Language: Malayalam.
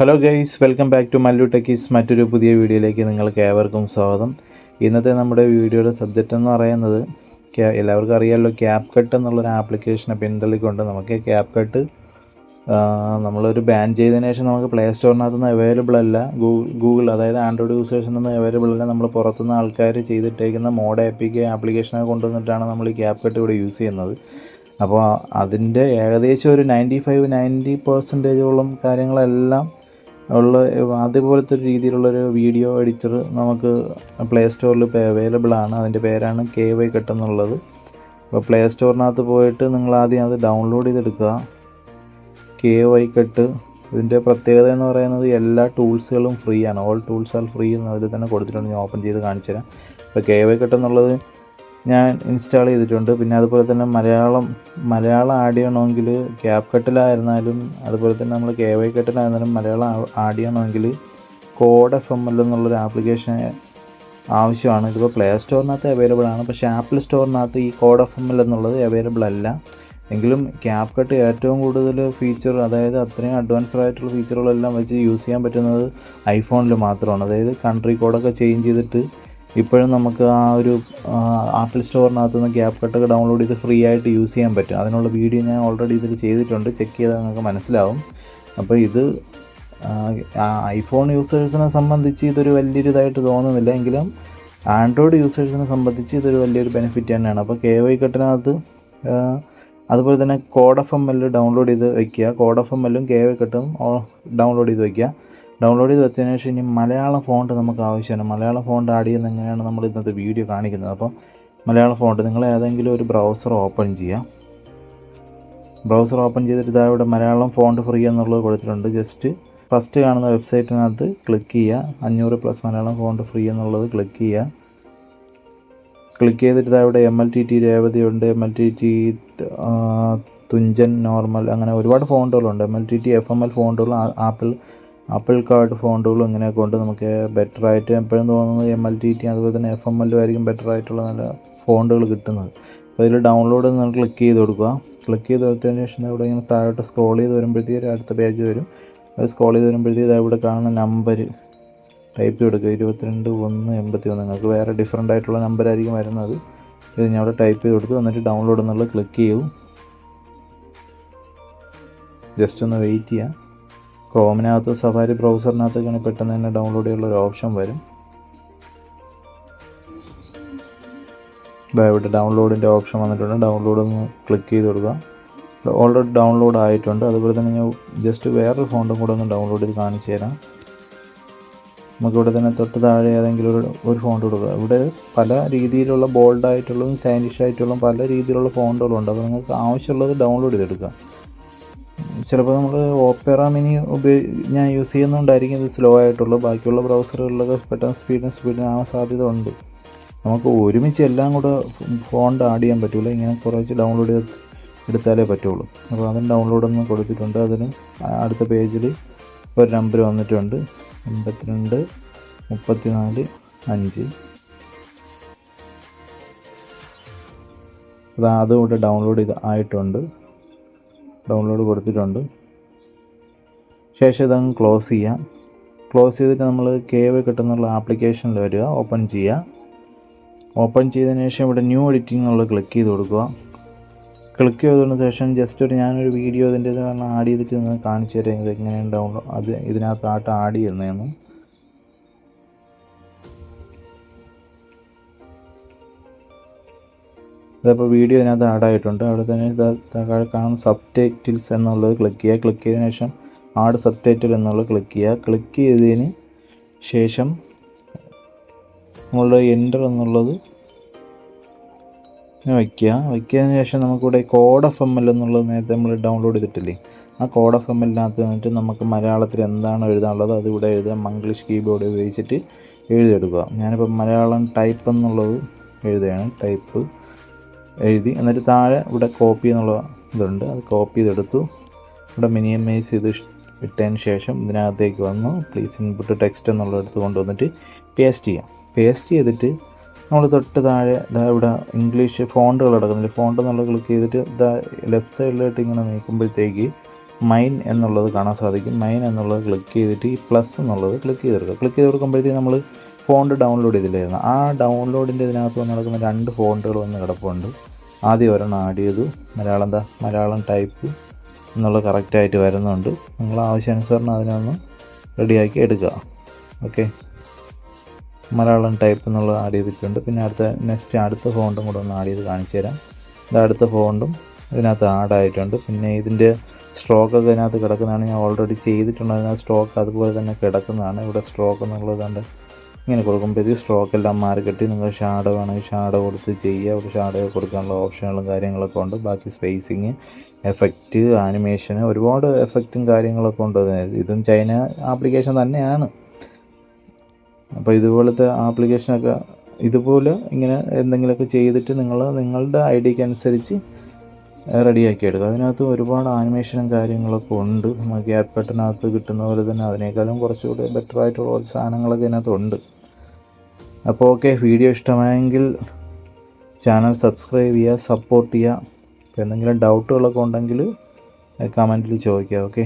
Hello guys, welcome back to Mallu Techies. മറ്റൊരു പുതിയ വീഡിയോയിലേക്ക് നിങ്ങൾക്ക് ഏവർക്കും സ്വാഗതം. ഇന്നത്തെ നമ്മുടെ വീഡിയോയുടെ സബ്ജക്റ്റ് എന്ന് പറയുന്നത് എല്ലാവർക്കും അറിയാമല്ലോ, ക്യാപ് കട്ട് എന്നുള്ളൊരു ആപ്ലിക്കേഷനെ പിന്തള്ളിക്കൊണ്ട് നമുക്ക് ക്യാപ് കട്ട് നമ്മളൊരു ബാൻ ചെയ്തതിന് ശേഷം നമുക്ക് പ്ലേ സ്റ്റോറിനകത്തുനിന്ന് അവൈലബിൾ അല്ല. ഗൂഗിൾ അതായത് ആൻഡ്രോയിഡ് യൂസേഴ്സിനൊന്നും അവൈലബിൾ അല്ല. നമ്മൾ പുറത്തുനിന്ന് ആൾക്കാർ ചെയ്തിട്ടേക്കുന്ന മോഡ് ആപ്ലിക്കേഷനെ കൊണ്ടുവന്നിട്ടാണ് നമ്മൾ ഈ ക്യാപ് കട്ട് ഇവിടെ യൂസ് ചെയ്യുന്നത്. അപ്പോൾ അതിൻ്റെ ഏകദേശം ഒരു 90% കാര്യങ്ങളെല്ലാം ഉള്ള അതുപോലത്തെ ഒരു രീതിയിലുള്ളൊരു വീഡിയോ എഡിറ്റർ നമുക്ക് പ്ലേ സ്റ്റോറിൽ ഇപ്പോൾ അവൈലബിൾ ആണ്. അതിൻ്റെ പേരാണ് KY കട്ട് എന്നുള്ളത്. അപ്പോൾ പ്ലേ സ്റ്റോറിനകത്ത് പോയിട്ട് നിങ്ങൾ ആദ്യം അത് ഡൗൺലോഡ് ചെയ്തെടുക്കുക. KY cut. ഇതിൻ്റെ പ്രത്യേകത എന്ന് പറയുന്നത് എല്ലാ ടൂൾസുകളും ഫ്രീ ആണ്. ഓൾ ടൂൾസ് ആർ ഫ്രീ എന്ന് അതിൽ തന്നെ കൊടുത്തിട്ടുണ്ട്. ഞാൻ ഓപ്പൺ ചെയ്ത് കാണിച്ചു തരാം. ഇപ്പോൾ KY കട്ട് എന്നുള്ളത് ഞാൻ ഇൻസ്റ്റാൾ ചെയ്തിട്ടുണ്ട്. പിന്നെ അതുപോലെ തന്നെ മലയാളം ആഡ് ചെയ്യണമെങ്കിൽ ക്യാപ് കട്ടിലായിരുന്നാലും അതുപോലെ തന്നെ നമ്മൾ KY കട്ടിലായിരുന്നാലും മലയാളം ആഡ് ചെയ്യണമെങ്കിൽ കോഡ് FML എന്നുള്ളൊരു ആപ്ലിക്കേഷൻ ആവശ്യമാണ്. ഇതിപ്പോൾ പ്ലേ സ്റ്റോറിനകത്ത് അവൈലബിൾ ആണ്, പക്ഷേ ആപ്പിൾ സ്റ്റോറിനകത്ത് ഈ കോഡ് FML എന്നുള്ളത് അവൈലബിൾ അല്ല. എങ്കിലും ക്യാപ് കട്ട് ഏറ്റവും കൂടുതൽ ഫീച്ചർ, അതായത് അത്രയും അഡ്വാൻസ്ഡ് ആയിട്ടുള്ള ഫീച്ചറുകളെല്ലാം വെച്ച് യൂസ് ചെയ്യാൻ പറ്റുന്നത് ഐഫോണിൽ മാത്രമാണ്. അതായത് കൺട്രി കോഡൊക്കെ ചേഞ്ച് ചെയ്തിട്ട് ഇപ്പോഴും നമുക്ക് ആ ഒരു ആപ്പിൾ സ്റ്റോറിനകത്ത് നിന്ന് ക്യാപ് കട്ടൊക്കെ ഡൗൺലോഡ് ചെയ്ത് ഫ്രീ ആയിട്ട് യൂസ് ചെയ്യാൻ പറ്റും. അതിനുള്ള വീഡിയോ ഞാൻ ഓൾറെഡി ഇതിൽ ചെയ്തിട്ടുണ്ട്. ചെക്ക് ചെയ്താൽ നിങ്ങൾക്ക് മനസ്സിലാവും. അപ്പോൾ ഇത് ഐഫോൺ യൂസേഴ്സിനെ സംബന്ധിച്ച് ഇതൊരു വലിയൊരു ഇതായിട്ട് തോന്നുന്നില്ല, എങ്കിലും ആൻഡ്രോയിഡ് യൂസേഴ്സിനെ സംബന്ധിച്ച് ഇതൊരു വലിയൊരു ബെനിഫിറ്റ് തന്നെയാണ്. അപ്പോൾ KY കട്ടിനകത്ത് അതുപോലെ തന്നെ കോഡ് FML ഡൗൺലോഡ് ചെയ്ത് വയ്ക്കുക. കോഡ് FML KY കട്ടും ഡൗൺലോഡ് ചെയ്ത് വയ്ക്കുക. ഡൗൺലോഡ് ചെയ്ത് വെച്ചതിന് ശേഷം ഇനി മലയാളം ഫോണ്ട് നമുക്ക് ആവശ്യമാണ്. മലയാളം ഫോണ്ട് ആഡ് ചെയ്യുന്നത് എങ്ങനെയാണ് നമ്മൾ ഇന്നത്തെ വീഡിയോ കാണിക്കുന്നത്. അപ്പോൾ മലയാളം ഫോണ്ട് നിങ്ങൾ ഏതെങ്കിലും ഒരു ബ്രൗസർ ഓപ്പൺ ചെയ്യുക. ബ്രൗസർ ഓപ്പൺ ചെയ്തിട്ട് ഇതാ ഇവിടെ മലയാളം ഫോണ്ട് ഫ്രീ എന്നുള്ളത് കൊടുത്തിട്ടുണ്ട്. ജസ്റ്റ് ഫസ്റ്റ് കാണുന്ന വെബ്സൈറ്റിനകത്ത് ക്ലിക്ക് ചെയ്യുക. 500+ മലയാളം ഫോണ്ട് ഫ്രീ എന്നുള്ളത് ക്ലിക്ക് ചെയ്യുക. ക്ലിക്ക് ചെയ്തിട്ട് ഇതാ ഇവിടെ MLTT രേവതി ഉണ്ട്, MLTT തുഞ്ചൻ നോർമൽ, അങ്ങനെ ഒരുപാട് ഫോണ്ടുകളുണ്ട്. MLTT FML ഫോണ്ടുകൾ, ആപ്പിൾ കാർഡ് ഫോണ്ടുകളും ഇങ്ങനെയൊക്കെ കൊണ്ട് നമുക്ക് ബെറ്ററായിട്ട് എപ്പോഴും തോന്നുന്നത് MLTT അതുപോലെ തന്നെ FML ആയിരിക്കും ബെറ്ററായിട്ടുള്ള നല്ല ഫോണ്ടുകൾ കിട്ടുന്നത്. അപ്പോൾ ഇതിൽ ഡൗൺലോഡ് നിങ്ങൾ ക്ലിക്ക് ചെയ്ത് കൊടുക്കുക. ക്ലിക്ക് ചെയ്ത് കൊടുത്തതിന് ശേഷം ഇവിടെ ഇങ്ങനെ താഴോട്ട് സ്ക്രോൾ ചെയ്ത് വരുമ്പോഴത്തേക്ക് അടുത്ത പേജ് വരും. അത് സ്ക്രോൾ ചെയ്ത് വരുമ്പോഴത്തേക്ക് ഇവിടെ കാണുന്ന നമ്പർ ടൈപ്പ് കൊടുക്കുക. 22-1-81. നിങ്ങൾക്ക് വേറെ ഡിഫറൻ്റ് ആയിട്ടുള്ള നമ്പറായിരിക്കും വരുന്നത്. ഇത് ഞാൻ അവിടെ ടൈപ്പ് ചെയ്ത് കൊടുത്ത് എന്നിട്ട് ഡൗൺലോഡ് എന്നുള്ളത് ക്ലിക്ക് ചെയ്യൂ. ജസ്റ്റ് ഒന്ന് വെയിറ്റ് ചെയ്യുക. ക്രോമിനകത്ത് സഫാരി ബ്രൗസറിനകത്തൊക്കെയാണ് പെട്ടെന്ന് തന്നെ ഡൗൺലോഡ് ചെയ്യാനുള്ള ഒരു ഓപ്ഷൻ വരും. ഇവിടെ ഡൗൺലോഡിൻ്റെ ഓപ്ഷൻ വന്നിട്ടുണ്ട്. ഡൗൺലോഡ് ഒന്ന് ക്ലിക്ക് ചെയ്ത് കൊടുക്കുക. ഓൾറെഡി ഡൗൺലോഡ് ആയിട്ടുണ്ട്. അതുപോലെ തന്നെ ഞാൻ ജസ്റ്റ് വേറൊരു ഫോണ്ടും കൂടെ ഒന്ന് ഡൗൺലോഡ് ചെയ്ത് കാണിച്ചു തരാം. നമുക്കിവിടെ തന്നെ തൊട്ട് താഴെ ഏതെങ്കിലും ഒരു ഫോണ്ട് കൊടുക്കുക. ഇവിടെ പല രീതിയിലുള്ള ബോൾഡായിട്ടുള്ളതും സ്റ്റൈലിഷ് ആയിട്ടുള്ളതും പല രീതിയിലുള്ള ഫോണ്ടുകളുണ്ട്. അപ്പോൾ നിങ്ങൾക്ക് ആവശ്യമുള്ളത് ഡൗൺലോഡ് ചെയ്തെടുക്കുക. ചിലപ്പോൾ നമ്മൾ ഓപ്പറ മിനി ഞാൻ യൂസ് ചെയ്യുന്നതുകൊണ്ടായിരിക്കും ഇത് സ്ലോ ആയിട്ടുള്ളൂ. ബാക്കിയുള്ള ബ്രൗസറുകളിലൊക്കെ പെട്ടെന്ന് സ്പീഡിനാവാൻ സാധ്യത ഉണ്ട്. നമുക്ക് ഒരുമിച്ച് എല്ലാം കൂടെ ഫോണ്ട് ആഡ് ചെയ്യാൻ പറ്റില്ല. ഇങ്ങനെ കുറച്ച് ഡൗൺലോഡ് ചെയ്ത് എടുത്താലേ പറ്റുള്ളൂ. അപ്പോൾ അതിന് ഡൗൺലോഡ് ഒന്ന് കൊടുത്തിട്ടുണ്ട്. അതിന് അടുത്ത പേജിൽ ഒരു നമ്പർ വന്നിട്ടുണ്ട്, 82-34-5. അതും ഇവിടെ ഡൗൺലോഡ് ആയിട്ടുണ്ട്. ഡൗൺലോഡ് കൊടുത്തിട്ടുണ്ട്. ശേഷം ഇതങ്ങ് ക്ലോസ് ചെയ്യാം. ക്ലോസ് ചെയ്തിട്ട് നമ്മൾ KY കിട്ടുന്നുള്ള ആപ്ലിക്കേഷനിൽ വരിക, ഓപ്പൺ ചെയ്യുക. ഓപ്പൺ ചെയ്തതിന് ശേഷം ഇവിടെ ന്യൂ എഡിറ്റിംഗ് എന്നുള്ളത് ക്ലിക്ക് ചെയ്ത് കൊടുക്കുക. ക്ലിക്ക് ചെയ്തതിന് ശേഷം ജസ്റ്റ് ഞാനൊരു വീഡിയോ ഇതിൻ്റെ ആഡ് ചെയ്തിട്ട് നിങ്ങൾ കാണിച്ചു തരാം ഇത് എങ്ങനെയാണ് ഡൗൺലോഡ് അത് ഇതിനകത്തായിട്ട് ആഡ് ചെയ്യുന്നതെന്ന്. ഇതിപ്പോൾ വീഡിയോ ഇതിനകത്ത് ആഡായിട്ടുണ്ട്. അവിടെ തന്നെ താഴെ കാണുന്ന സബ്ടൈറ്റിൽസ് എന്നുള്ളത് ക്ലിക്ക് ചെയ്യുക. ക്ലിക്ക് ചെയ്തതിന് ശേഷം ആഡ് സബ്ടൈറ്റിൽ എന്നുള്ളത് ക്ലിക്ക് ചെയ്യുക. ക്ലിക്ക് ചെയ്തതിന് ശേഷം നമ്മളുടെ എൻ്റർ എന്നുള്ളത് വയ്ക്കുന്നതിന് ശേഷം നമുക്കിവിടെ കോഡ് FML എന്നുള്ളത് നേരത്തെ നമ്മൾ ഡൗൺലോഡ് ചെയ്തിട്ടില്ലേ, ആ കോഡ് FMLനകത്ത് വന്നിട്ട് നമുക്ക് മലയാളത്തിൽ എന്താണ് എഴുതാനുള്ളത് അതിവിടെ എഴുതാം. ഇംഗ്ലീഷ് കീബോർഡ് ഉപയോഗിച്ചിട്ട് എഴുതിയെടുക്കുക. ഞാനിപ്പോൾ മലയാളം ടൈപ്പ് എന്നുള്ളത് എഴുതുകയാണ്. ടൈപ്പ് എഴുതി എന്നിട്ട് താഴെ ഇവിടെ കോപ്പി എന്നുള്ള ഇതുണ്ട്, അത് കോപ്പി ചെയ്തെടുത്തു. ഇവിടെ മിനിമൈസ് ചെയ്ത് ഇട്ടതിന് ശേഷം ഇതിനകത്തേക്ക് വന്നു പ്ലീസ് ഇൻപുട്ട് ടെക്സ്റ്റ് എന്നുള്ളടത്ത് കൊണ്ടുവന്നിട്ട് പേസ്റ്റ് ചെയ്യാം. പേസ്റ്റ് ചെയ്തിട്ട് നമ്മൾ തൊട്ട് താഴെ ഇവിടെ ഇംഗ്ലീഷ് ഫോണ്ടുകൾ കിടക്കുന്നില്ല, ഫോണ്ട് എന്നുള്ളത് ക്ലിക്ക് ചെയ്തിട്ട് ലെഫ്റ്റ് സൈഡിലായിട്ട് ഇങ്ങനെ നീക്കുമ്പോഴത്തേക്ക് മൈൻ എന്നുള്ളത് കാണാൻ സാധിക്കും. മൈൻ എന്നുള്ളത് ക്ലിക്ക് ചെയ്തിട്ട് ഈ പ്ലസ് എന്നുള്ളത് ക്ലിക്ക് ചെയ്ത് കൊടുക്കുക. ക്ലിക്ക് ചെയ്ത് കൊടുക്കുമ്പോഴത്തേക്കും നമ്മൾ ഫോണ്ട് ഡൗൺലോഡ് ചെയ്തില്ലായിരുന്നു. ആ ഡൗൺലോഡിൻ്റെ ഇതിനകത്ത് വന്ന് നടക്കുന്ന 2 ഫോണ്ടുകൾ വന്ന് കിടപ്പുണ്ട്. ആദ്യം ഒരെണ്ണം ആഡ് ചെയ്തു. മലയാളം ടൈപ്പ് എന്നുള്ളത് കറക്റ്റായിട്ട് വരുന്നുണ്ട്. നിങ്ങൾ ആവശ്യാനുസരണം അതിനൊന്ന് റെഡിയാക്കി എടുക്കുക. ഓക്കെ, മലയാളം ടൈപ്പ് എന്നുള്ളത് ആഡ് ചെയ്തിട്ടുണ്ട്. പിന്നെ അടുത്ത ഫോണ്ടും കൂടെ ഒന്ന് ആഡ് ചെയ്ത് കാണിച്ചു തരാം. ഇത് അടുത്ത ഫോണ്ടും ഇതിനകത്ത് ആഡായിട്ടുണ്ട്. പിന്നെ ഇതിൻ്റെ സ്ട്രോക്കൊക്കെ ഇതിനകത്ത് കിടക്കുന്നതാണ്. ഞാൻ ഓൾറെഡി ചെയ്തിട്ടുണ്ട്. അതിനകത്ത് സ്ട്രോക്ക് അതുപോലെ തന്നെ കിടക്കുന്നതാണ്. ഇവിടെ സ്ട്രോക്ക് എന്നുള്ളത് കണ്ട് ഇങ്ങനെ കൊടുക്കുമ്പോഴത്തേക്ക് സ്ട്രോക്കെല്ലാം മാറി കെട്ടി നിങ്ങൾ ഷാഡോ വേണമെങ്കിൽ ഷാഡോ കൊടുത്ത് ചെയ്യുക. ഇവിടെ ഷാഡോ കൊടുക്കാനുള്ള ഓപ്ഷനുകളും കാര്യങ്ങളൊക്കെ ഉണ്ട്. ബാക്കി സ്പേസിങ്, എഫക്റ്റ്, ആനിമേഷന്, ഒരുപാട് എഫക്റ്റും കാര്യങ്ങളൊക്കെ ഉണ്ട്. ഇതും ചൈന ആപ്ലിക്കേഷൻ തന്നെയാണ്. അപ്പോൾ ഇതുപോലത്തെ ആപ്ലിക്കേഷനൊക്കെ ഇതുപോലെ ഇങ്ങനെ എന്തെങ്കിലുമൊക്കെ ചെയ്തിട്ട് നിങ്ങളുടെ ഐഡിയക്ക് അനുസരിച്ച് റെഡിയാക്കി എടുക്കുക. അതിനകത്ത് ഒരുപാട് ആനിമേഷനും കാര്യങ്ങളൊക്കെ ഉണ്ട്. നമുക്ക് ക്യാപ്കട്ടിനകത്ത് കിട്ടുന്ന പോലെ തന്നെ അതിനേക്കാളും കുറച്ചുകൂടി ബെറ്റർ ആയിട്ടുള്ള സാധനങ്ങളൊക്കെ ഇതിനകത്തുണ്ട്. അപ്പോൾ ഓക്കെ, വീഡിയോ ഇഷ്ടമായെങ്കിൽ ചാനൽ സബ്സ്ക്രൈബ് ചെയ്യുക, സപ്പോർട്ട് ചെയ്യുക. അപ്പോൾ എന്തെങ്കിലും ഡൗട്ടുകളൊക്കെ ഉണ്ടെങ്കിൽ കമൻറ്റിൽ ചോദിക്കുക. ഓക്കെ.